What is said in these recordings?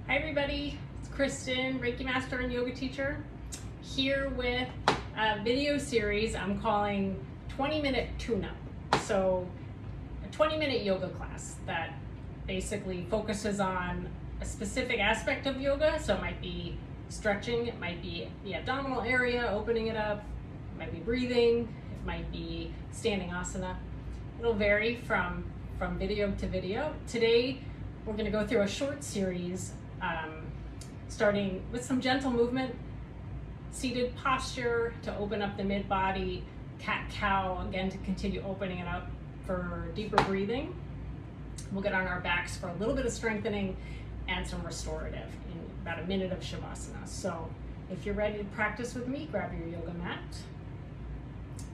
Hi everybody, it's Kristen, Reiki Master and Yoga Teacher, here with a video series I'm calling 20-Minute Tune-Up. So a 20-minute yoga class that basically focuses on a specific aspect of yoga. So it might be stretching, it might be the abdominal area, opening it up, it might be breathing, it might be standing asana. It'll vary from video to video. Today, we're going to go through a short series, starting with some gentle movement, seated posture to open up the mid-body, cat-cow, again to continue opening it up for deeper breathing. We'll get on our backs for a little bit of strengthening and some restorative in about a minute of Shavasana. So if you're ready to practice with me, grab your yoga mat,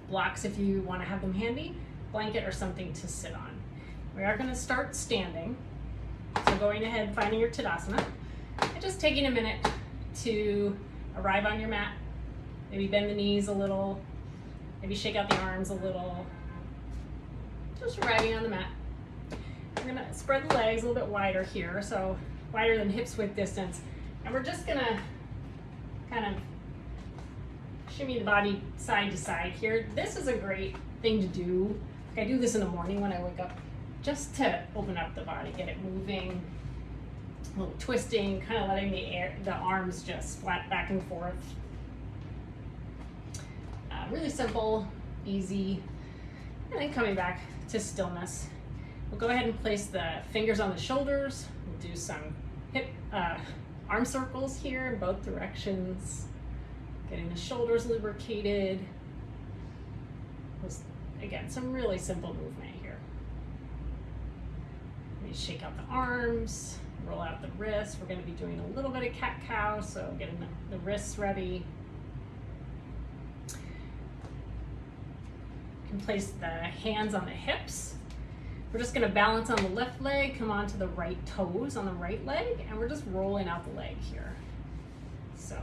blocks if you want to have them handy, blanket or something to sit on. We are going to start standing. So going ahead, finding your Tadasana, and just taking a minute to arrive on your mat. Maybe bend the knees a little, maybe shake out the arms a little. Just arriving on the mat. We're gonna spread the legs a little bit wider here, so wider than hips width distance. And we're just gonna kind of shimmy the body side to side here. This is a great thing to do. I do this in the morning when I wake up, just to open up the body, get it moving, a little twisting, kind of letting the arms just flat back and forth. Really simple, easy, and then coming back to stillness. We'll go ahead and place the fingers on the shoulders. We'll do some hip, arm circles here in both directions, getting the shoulders lubricated. Again, some really simple movement here. Shake out the arms, roll out the wrists. We're going to be doing a little bit of cat-cow, so getting the wrists ready. You can place the hands on the hips. We're just going to balance on the left leg, come onto the right toes on the right leg, and we're just rolling out the leg here. So,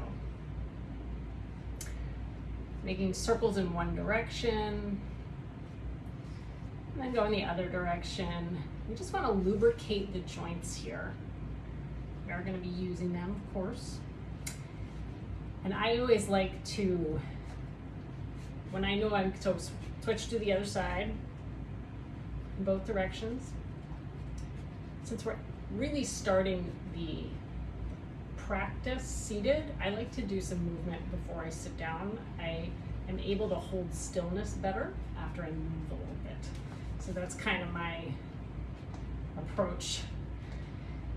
making circles in one direction, and then going the other direction. We just want to lubricate the joints here. We are going to be using them, of course. And I always like to, when I know I'm so switch to the other side in both directions. Since we're really starting the practice seated, I like to do some movement before I sit down. I am able to hold stillness better after I move a little bit. So that's kind of my approach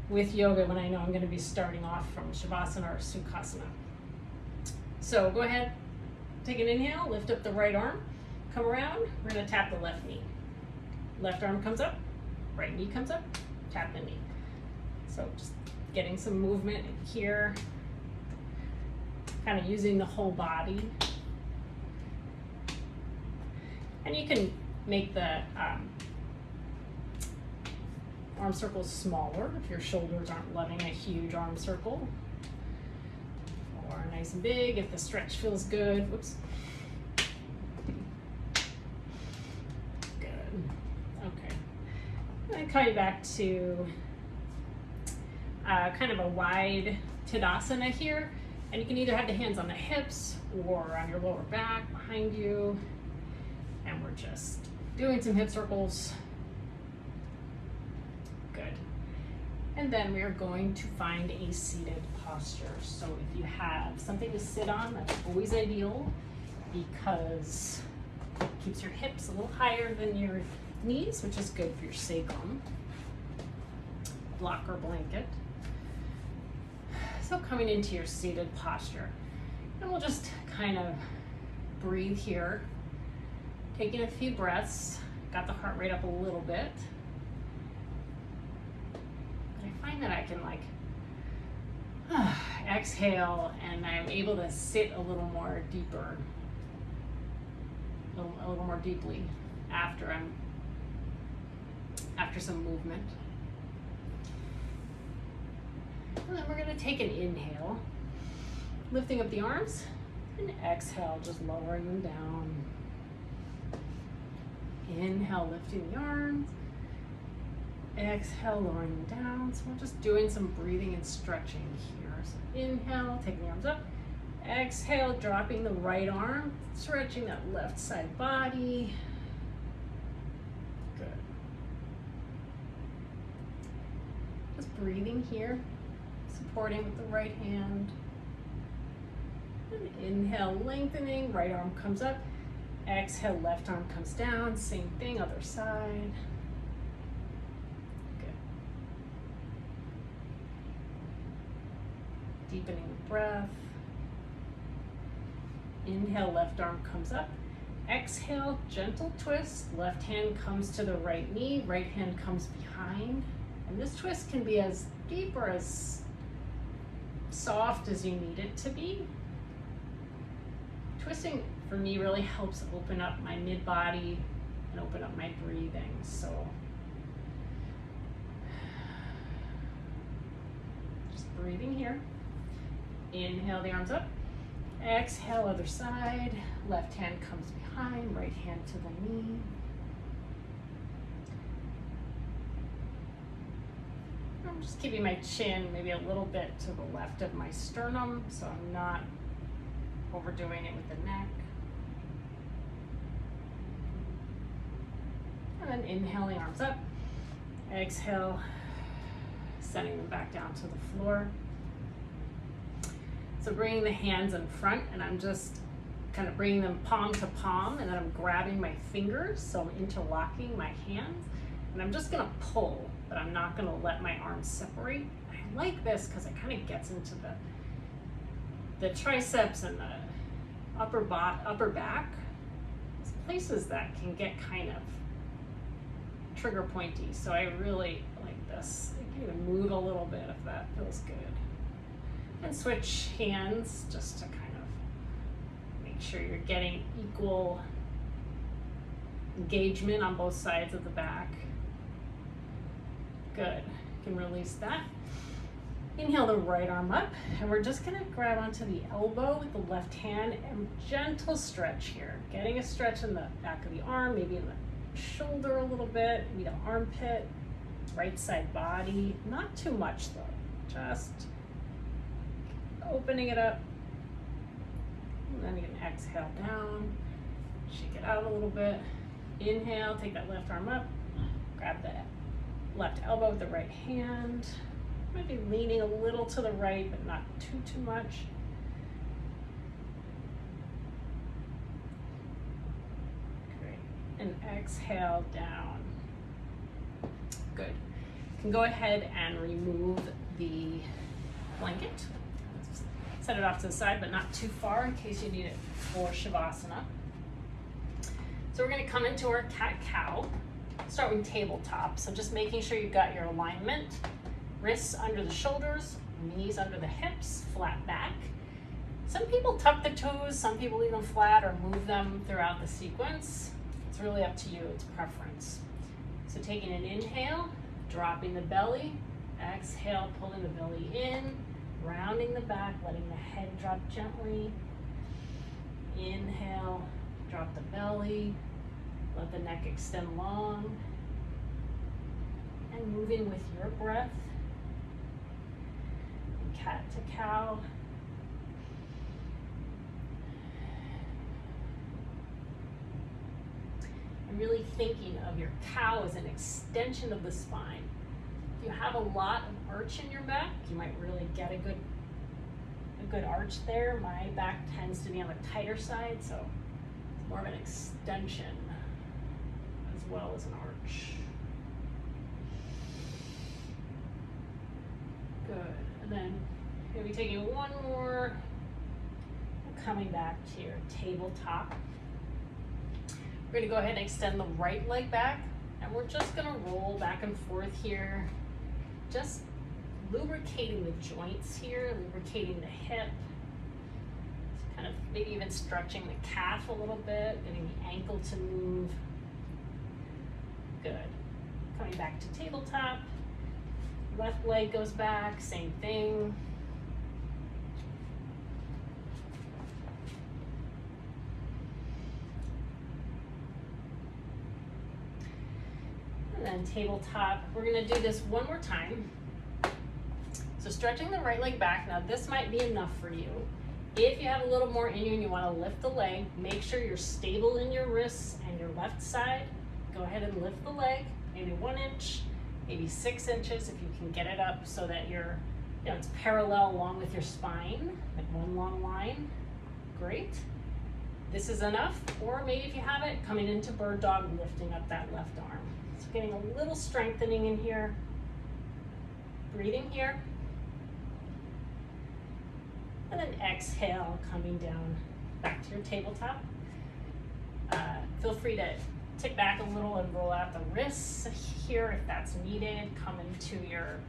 with yoga when I know I'm going to be starting off from Shavasana or Sukhasana. So go ahead, take an inhale, lift up the right arm, come around, we're going to tap the left knee. Left arm comes up, right knee comes up, tap the knee. So just getting some movement here, kind of using the whole body. And you can make the arm circles smaller if your shoulders aren't loving a huge arm circle, or nice and big if the stretch feels good. Whoops. Good. Okay. And then coming back to kind of a wide Tadasana here, and you can either have the hands on the hips or on your lower back behind you, and we're just doing some hip circles. Good. And then we are going to find a seated posture. So if you have something to sit on, that's always ideal because it keeps your hips a little higher than your knees, which is good for your sacrum. Block or blanket. So coming into your seated posture, and we'll just kind of breathe here, taking a few breaths. Got the heart rate up a little bit. I find that I can exhale, and I'm able to sit a little more deeper, a little more deeply after some movement. And then we're going to take an inhale, lifting up the arms, and exhale, just lowering them down. Inhale, lifting the arms, Exhale, lowering them down. So we're just doing some breathing and stretching here. So inhale, taking the arms up. Exhale, dropping the right arm, stretching that left side body. Good. Just breathing here, supporting with the right hand. And inhale, lengthening, right arm comes up. Exhale, left arm comes down. Same thing, other side. Good. Deepening the breath. Inhale, left arm comes up. Exhale, gentle twist. Left hand comes to the right knee, right hand comes behind. And this twist can be as deep or as soft as you need it to be. Twisting for me really helps open up my mid-body and open up my breathing. So just breathing here. Inhale, the arms up. Exhale, other side. Left hand comes behind, right hand to the knee. I'm just keeping my chin maybe a little bit to the left of my sternum, so I'm not overdoing it with the neck. And then inhaling, arms up. Exhale, sending them back down to the floor. So bringing the hands in front, and I'm just kind of bringing them palm to palm, and then I'm grabbing my fingers, so I'm interlocking my hands, and I'm just gonna pull, but I'm not gonna let my arms separate. I like this because it kind of gets into the triceps and the upper back. It's places that can get kind of trigger pointy, so I really like this. I can even move a little bit if that feels good. And switch hands just to kind of make sure you're getting equal engagement on both sides of the back. Good. You can release that. Inhale the right arm up, and we're just gonna grab onto the elbow with the left hand and gentle stretch here. Getting a stretch in the back of the arm, maybe in the shoulder a little bit, maybe the armpit, right side body. Not too much though, just opening it up. And then you can exhale down, shake it out a little bit. Inhale, take that left arm up, grab the left elbow with the right hand. Might be leaning a little to the right, but not too much. Great. And exhale down. Good. You can go ahead and remove the blanket. Set it off to the side, but not too far in case you need it for Shavasana. So we're gonna come into our cat-cow. Start with tabletop. So just making sure you've got your alignment. Wrists under the shoulders, knees under the hips, flat back. Some people tuck the toes, some people leave them flat or move them throughout the sequence. It's really up to you, it's preference. So taking an inhale, dropping the belly, exhale, pulling the belly in, rounding the back, letting the head drop gently. Inhale, drop the belly, let the neck extend long. And moving with your breath. Cat to cow. And really thinking of your cow as an extension of the spine. If you have a lot of arch in your back, you might really get a good arch there. My back tends to be on the tighter side, so it's more of an extension as well as an arch. Good. And then maybe taking one more, coming back to your tabletop. We're gonna go ahead and extend the right leg back, and we're just gonna roll back and forth here, just lubricating the joints here, lubricating the hip, kind of maybe even stretching the calf a little bit, getting the ankle to move. Good. Coming back to tabletop. Left leg goes back, same thing. And and tabletop. We're gonna do this one more time. So stretching the right leg back. Now this might be enough for you. If you have a little more in you and you wanna lift the leg, make sure you're stable in your wrists and your left side. Go ahead and lift the leg, maybe 1 inch, maybe 6 inches if you can get it up so that you're, it's parallel along with your spine, like one long line. Great. This is enough, or maybe if you have it, coming into bird dog, lifting up that left arm. So getting a little strengthening in here. Breathing here. And then exhale, coming down back to your tabletop. Feel free to tip back a little and roll out the wrists here if that's needed. Come into your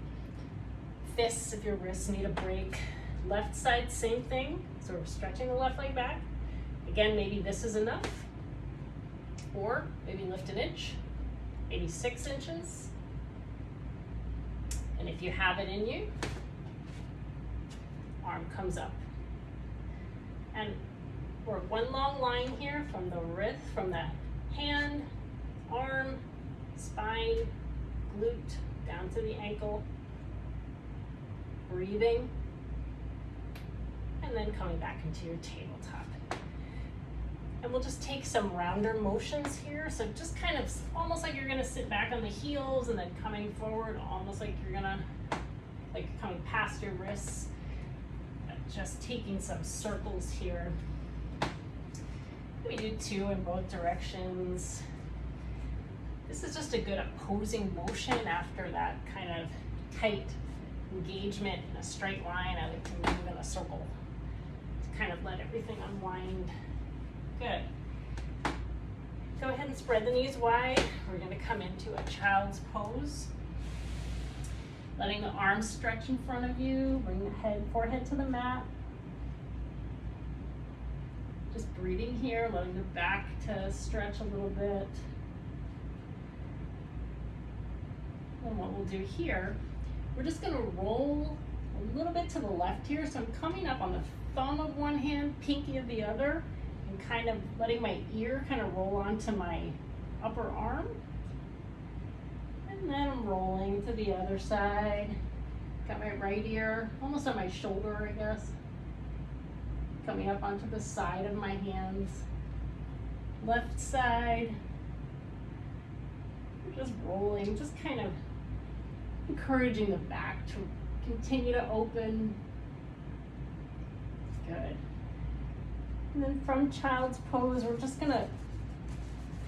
fists if your wrists need a break. Left side, same thing. So we're stretching the left leg back. Again, maybe this is enough. Or maybe lift 1 inch, maybe 6 inches. And if you have it in you, arm comes up. And we're one long line here from the wrist, from the hand, arm, spine, glute, down to the ankle. Breathing. And then coming back into your tabletop. And we'll just take some rounder motions here. So just kind of almost like you're gonna sit back on the heels and then coming forward, almost like you're gonna, like coming past your wrists. Just taking some circles here. We do 2 in both directions. This is just a good opposing motion after that kind of tight engagement in a straight line. I like to move in a circle to kind of let everything unwind. Good. Go ahead and spread the knees wide. We're going to come into a child's pose. Letting the arms stretch in front of you. Bring the forehead to the mat. Just breathing here, letting the back to stretch a little bit. And what we'll do here, we're just going to roll a little bit to the left here. So I'm coming up on the thumb of one hand, pinky of the other, and kind of letting my ear kind of roll onto my upper arm. And then I'm rolling to the other side. Got my right ear almost on my shoulder, I guess. Coming up onto the side of my hands. Left side. Just rolling, just kind of encouraging the back to continue to open. Good. And then from child's pose, we're just gonna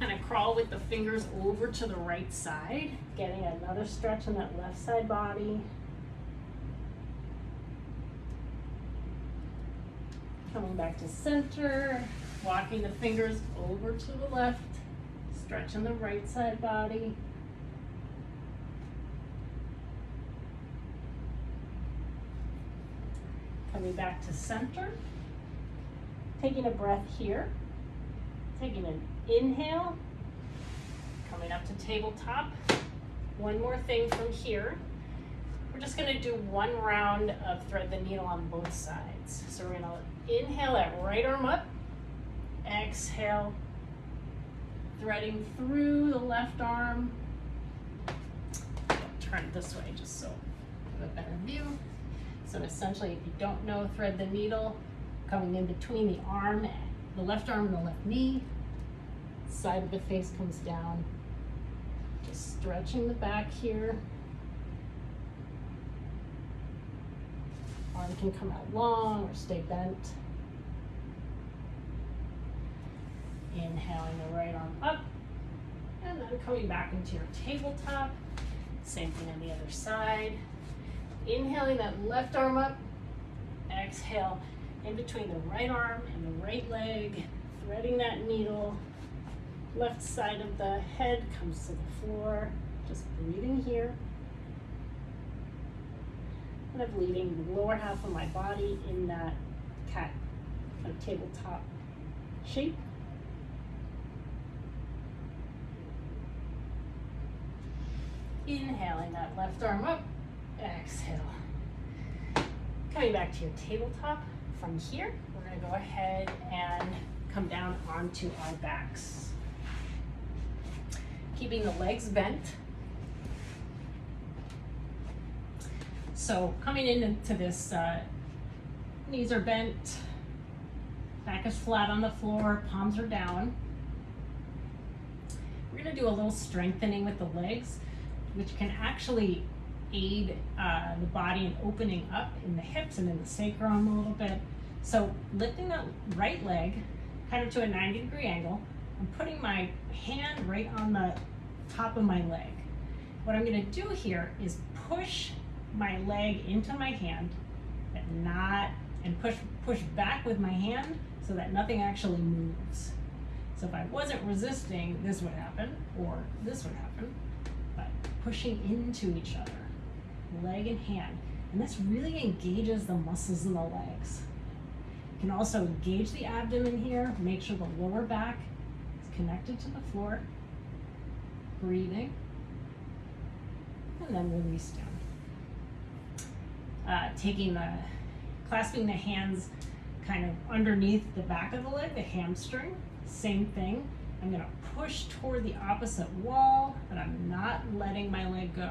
kind of crawl with the fingers over to the right side, getting another stretch in that left side body. Coming back to center, walking the fingers over to the left, stretching the right side body. Coming back to center, taking a breath here, taking an inhale, coming up to tabletop. One more thing from here. We're just gonna do 1 round of thread the needle on both sides. So we're gonna inhale that right arm up, exhale, threading through the left arm. I'll turn it this way just so I have a better view. So essentially, if you don't know, thread the needle, coming in between the arm, the left arm and the left knee. Side of the face comes down. Just stretching the back here. Arm can come out long or stay bent. Inhaling the right arm up. And then coming back into your tabletop. Same thing on the other side. Inhaling that left arm up. Exhale in between the right arm and the right leg. Threading that needle. Left side of the head comes to the floor. Just breathing here. Kind of leaving the lower half of my body in that cat kind of tabletop shape. Inhaling that left arm up. Exhale. Coming back to your tabletop. From here, we're going to go ahead and come down onto our backs. Keeping the legs bent, So coming into this, knees are bent, back is flat on the floor, palms are down. We're gonna do a little strengthening with the legs, which can actually aid the body in opening up in the hips and in the sacrum a little bit. So lifting the right leg kind of to a 90-degree angle, I'm putting my hand right on the top of my leg. What I'm gonna do here is push my leg into my hand, but and push back with my hand so that nothing actually moves. So if I wasn't resisting, this would happen, or this would happen, but pushing into each other, leg and hand. And this really engages the muscles in the legs. You can also engage the abdomen here, make sure the lower back is connected to the floor. Breathing, and then release down. Clasping the hands kind of underneath the back of the leg, the hamstring, same thing. I'm gonna push toward the opposite wall, but I'm not letting my leg go.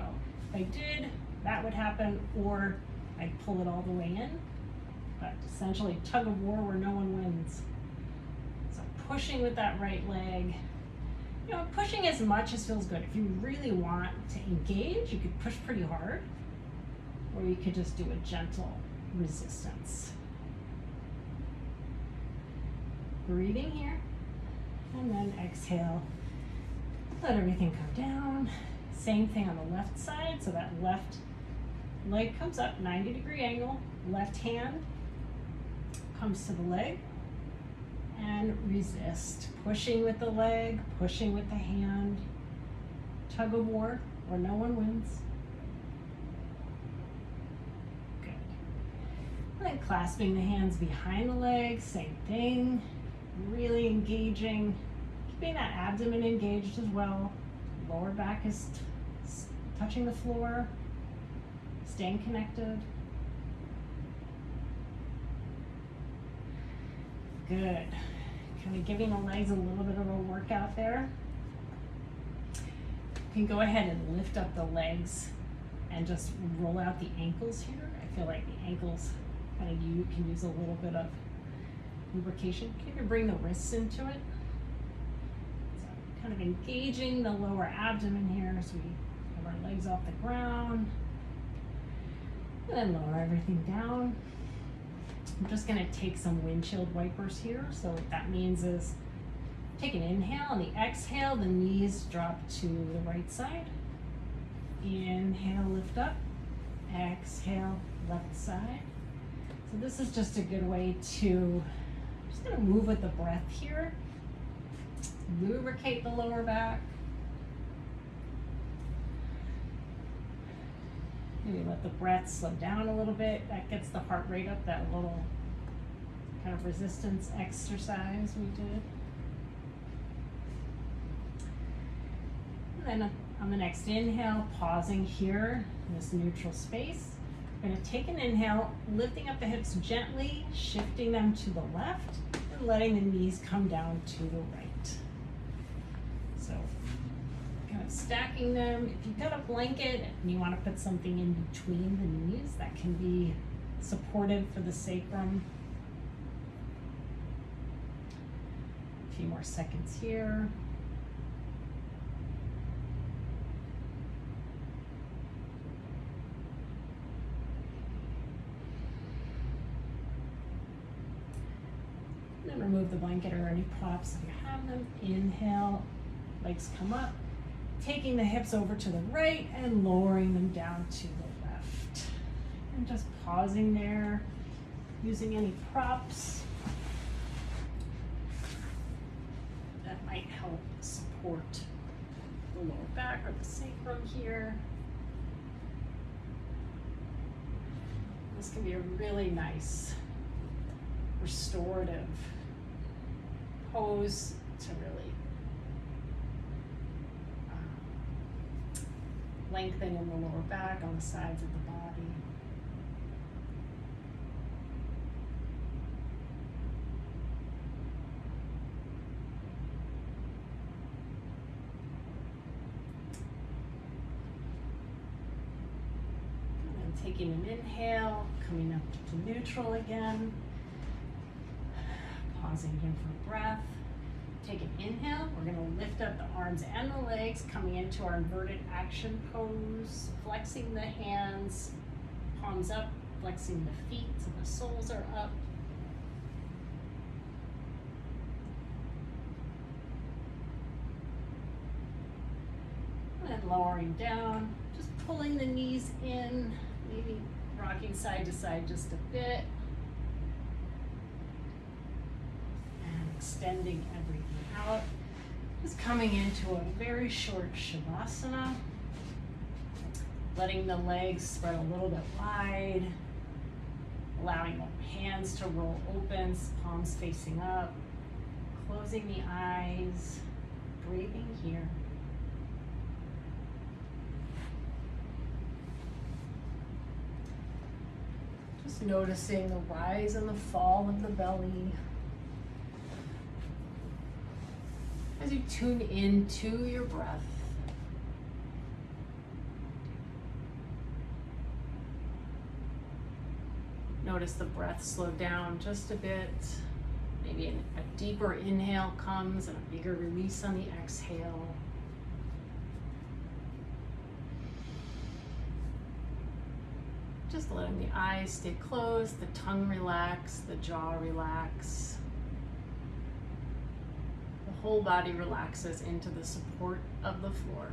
If I did, that would happen, or I'd pull it all the way in, but essentially tug of war where no one wins. So pushing with that right leg, you know, pushing as much as feels good. If you really want to engage, you could push pretty hard, or you could just do a gentle resistance. Breathing here, and then exhale. Let everything come down. Same thing on the left side, so that left leg comes up, 90-degree angle, left hand comes to the leg, and resist. Pushing with the leg, pushing with the hand. Tug of war, where no one wins. Good. And then clasping the hands behind the legs, same thing. Really engaging, keeping that abdomen engaged as well. Lower back is touching the floor, staying connected. Good. Kind of giving the legs a little bit of a workout there. You can go ahead and lift up the legs and just roll out the ankles here. I feel like the ankles kind of can use a little bit of lubrication. You can even bring the wrists into it. So kind of engaging the lower abdomen here as we have our legs off the ground. And then lower everything down. I'm just gonna take some windshield wipers here. So what that means is take an inhale, on the exhale, the knees drop to the right side. Inhale, lift up. Exhale, left side. So this is just a good way to, just gonna move with the breath here. Lubricate the lower back. Maybe let the breath slow down a little bit. That gets the heart rate up, that little kind of resistance exercise we did. And then on the next inhale, pausing here in this neutral space. We're gonna take an inhale, lifting up the hips gently, shifting them to the left, and letting the knees come down to the right. So kind of stacking them. If you've got a blanket and you want to put something in between the knees, that can be supportive for the sacrum. A few more seconds here. And then remove the blanket or any props if you have them. Inhale, legs come up. Taking the hips over to the right and lowering them down to the left. And just pausing there, using any props that might help support the lower back or the sacrum here. This can be a really nice restorative pose to really lengthen in the lower back on the sides of the body. And then Taking an inhale, coming up to neutral again. Pausing here for breath. Take an inhale. We're going to lift up the arms and the legs, coming into our inverted action pose, flexing the hands, palms up, flexing the feet so the soles are up. And lowering down, just pulling the knees in, maybe rocking side to side just a bit. And extending everything out. Just coming into a very short Shavasana. Letting the legs spread a little bit wide. Allowing the hands to roll open, palms facing up. Closing the eyes. Breathing here. Just noticing the rise and the fall of the belly. As you tune into your breath. Notice the breath slow down just a bit. Maybe a deeper inhale comes and a bigger release on the exhale. Just letting the eyes stay closed, the tongue relax, the jaw relax. The whole body relaxes into the support of the floor.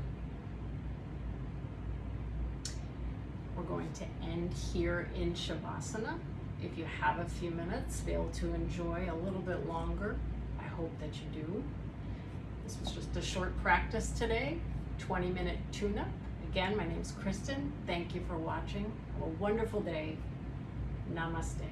We're going to end here in Shavasana. If you have a few minutes, be able to enjoy a little bit longer. I hope that you do. This was just a short practice today, 20-minute tune-up. Again, my name's Kristen. Thank you for watching. Have a wonderful day. Namaste.